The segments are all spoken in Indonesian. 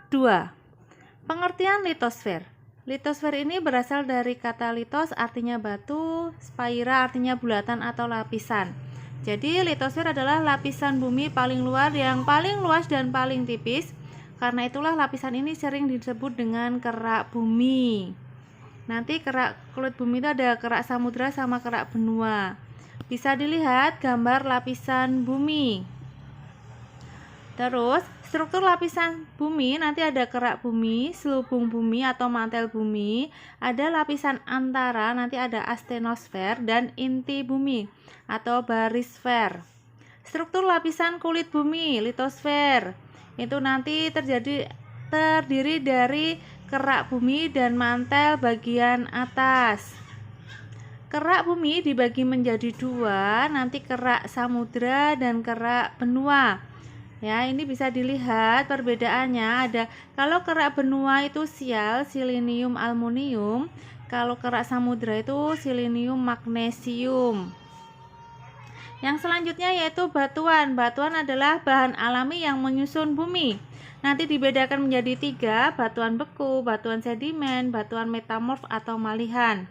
2. Pengertian litosfer. Litosfer ini berasal dari kata litos artinya batu, sphaira artinya bulatan atau lapisan. Jadi litosfer adalah lapisan bumi paling luar yang paling luas dan paling tipis. Karena itulah lapisan ini sering disebut dengan kerak bumi. Nanti kerak kulit bumi itu ada kerak samudra sama kerak benua. Bisa dilihat gambar lapisan bumi. Terus, struktur lapisan bumi nanti ada kerak bumi, selubung bumi atau mantel bumi, ada lapisan antara, nanti ada astenosfer dan inti bumi atau barisfer. Struktur lapisan kulit bumi, litosfer, itu nanti terdiri dari kerak bumi dan mantel bagian atas. Kerak bumi dibagi menjadi 2, nanti kerak samudra dan kerak benua. Ya, ini bisa dilihat perbedaannya. Ada kalau kerak benua itu sial, silinium, aluminium. Kalau kerak samudra itu silinium, magnesium. Yang selanjutnya yaitu batuan. Batuan adalah bahan alami yang menyusun bumi. Nanti dibedakan menjadi 3, batuan beku, batuan sedimen, batuan metamorf atau malihan.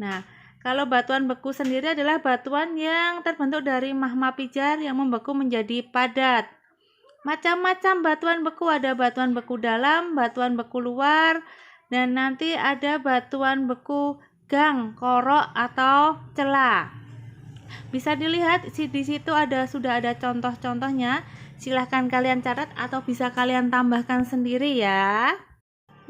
Nah, kalau batuan beku sendiri adalah batuan yang terbentuk dari magma pijar yang membeku menjadi padat. Macam-macam batuan beku, ada batuan beku dalam, batuan beku luar, dan nanti ada batuan beku gang, korok atau celah. Bisa dilihat di situ sudah ada contoh-contohnya. Silahkan kalian catat atau bisa kalian tambahkan sendiri ya.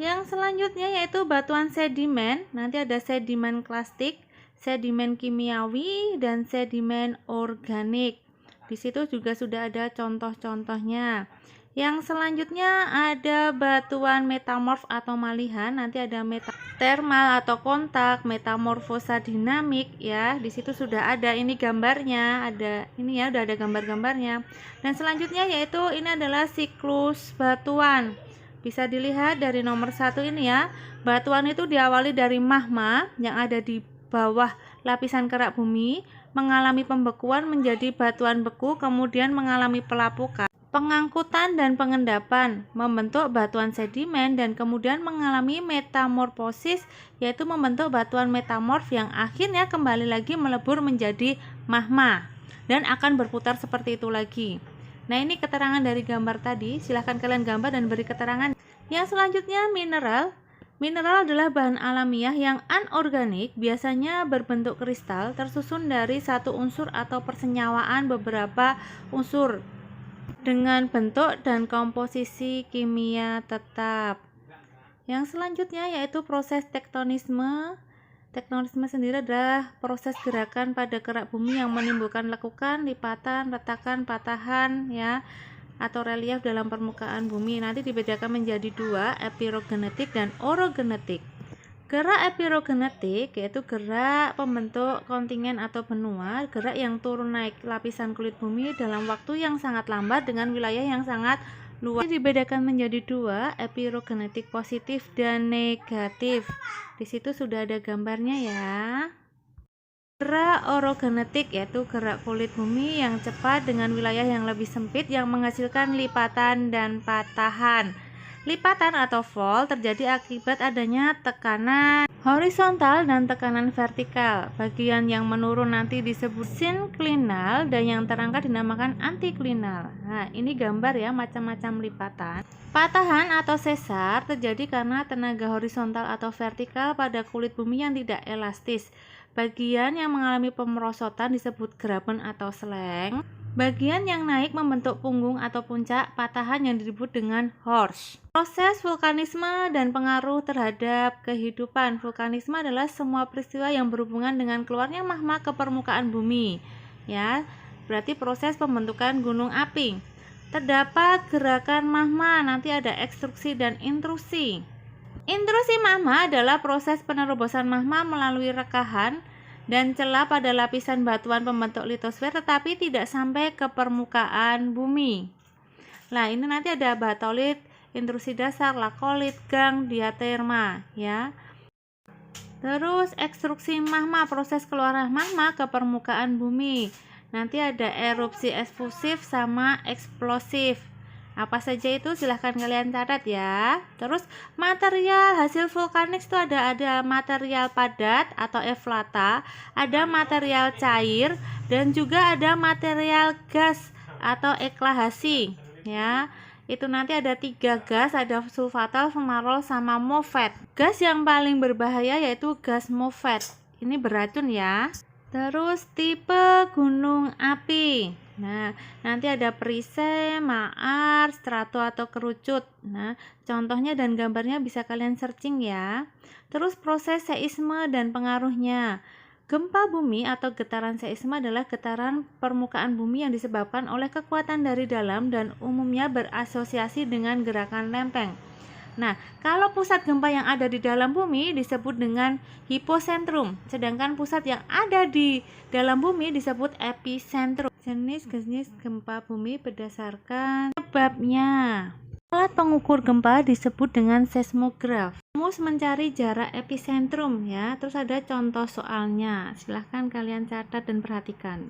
Yang selanjutnya yaitu batuan sedimen. Nanti ada sedimen klastik, sedimen kimiawi, dan sedimen organik. Di situ juga sudah ada contoh-contohnya. Yang selanjutnya ada batuan metamorf atau malihan. Nanti ada termal atau kontak, metamorfosa dinamik ya. Di situ sudah ada ini gambarnya, ada ini ya, udah ada gambar-gambarnya. Dan selanjutnya yaitu ini adalah siklus batuan. Bisa dilihat dari nomor 1 ini ya. Batuan itu diawali dari magma yang ada di bawah lapisan kerak bumi, mengalami pembekuan menjadi batuan beku, kemudian mengalami pelapukan, pengangkutan dan pengendapan, membentuk batuan sedimen, dan kemudian mengalami metamorfosis, yaitu membentuk batuan metamorf yang akhirnya kembali lagi melebur menjadi magma dan akan berputar seperti itu lagi. Nah, ini keterangan dari gambar tadi. Silahkan kalian gambar dan beri keterangan. Yang selanjutnya mineral. Mineral adalah bahan alamiah yang anorganik, biasanya berbentuk kristal, tersusun dari satu unsur atau persenyawaan beberapa unsur dengan bentuk dan komposisi kimia tetap. Yang selanjutnya yaitu proses tektonisme. Tektonisme sendiri adalah proses gerakan pada kerak bumi yang menimbulkan lekukan, lipatan, retakan, patahan ya, atau relief dalam permukaan bumi. Nanti dibedakan menjadi 2, epirogenetik dan orogenetik. Gerak epirogenetik yaitu gerak pembentuk kontingen atau benua, gerak yang turun naik lapisan kulit bumi dalam waktu yang sangat lambat dengan wilayah yang sangat luas. Ini dibedakan menjadi 2, epirogenetik positif dan negatif. Di situ sudah ada gambarnya ya. Gerak orogenetik yaitu gerak kulit bumi yang cepat dengan wilayah yang lebih sempit yang menghasilkan lipatan dan patahan. Lipatan atau fall terjadi akibat adanya tekanan horizontal dan tekanan vertikal. Bagian yang menurun nanti disebut sinklinal dan yang terangkat dinamakan antiklinal. Nah, ini gambar ya macam-macam lipatan. Patahan atau sesar terjadi karena tenaga horizontal atau vertikal pada kulit bumi yang tidak elastis. Bagian yang mengalami pemerosotan disebut graben atau sleng. Bagian yang naik membentuk punggung atau puncak patahan yang disebut dengan horst. Proses vulkanisme dan pengaruh terhadap kehidupan. Vulkanisme adalah semua peristiwa yang berhubungan dengan keluarnya magma ke permukaan bumi. Ya, berarti proses pembentukan gunung api. Terdapat gerakan magma, nanti ada ekstruksi dan intrusi. Intrusi magma adalah proses penerobosan magma melalui rekahan dan celah pada lapisan batuan pembentuk litosfer tetapi tidak sampai ke permukaan bumi. Nah, ini nanti ada batolit, intrusi dasar, lakolit, gang, diaterma ya. Terus ekstruksi magma, proses keluaran magma ke permukaan bumi. Nanti ada erupsi efusif sama eksplosif. Apa saja itu silahkan kalian catat ya. Terus material hasil vulkanik itu ada material padat atau eflata, ada material cair, dan juga ada material gas atau eklahasi ya. Itu nanti ada 3 gas, ada sulfatal, fumarol, sama mofet. Gas yang paling berbahaya yaitu gas mofet. Ini beracun ya. Terus tipe gunung api. Nah, nanti ada perisai, maar, strato atau kerucut. Nah, contohnya dan gambarnya bisa kalian searching ya. Terus proses seisme dan pengaruhnya. Gempa bumi atau getaran seisme adalah getaran permukaan bumi yang disebabkan oleh kekuatan dari dalam dan umumnya berasosiasi dengan gerakan lempeng. Nah, kalau pusat gempa yang ada di dalam bumi disebut dengan hiposentrum, sedangkan pusat yang ada di dalam bumi disebut epicentrum. Jenis-jenis gempa bumi berdasarkan sebabnya. Alat pengukur gempa disebut dengan seismograf. Rumus mencari jarak epicentrum ya. Terus ada contoh soalnya. Silahkan kalian catat dan perhatikan.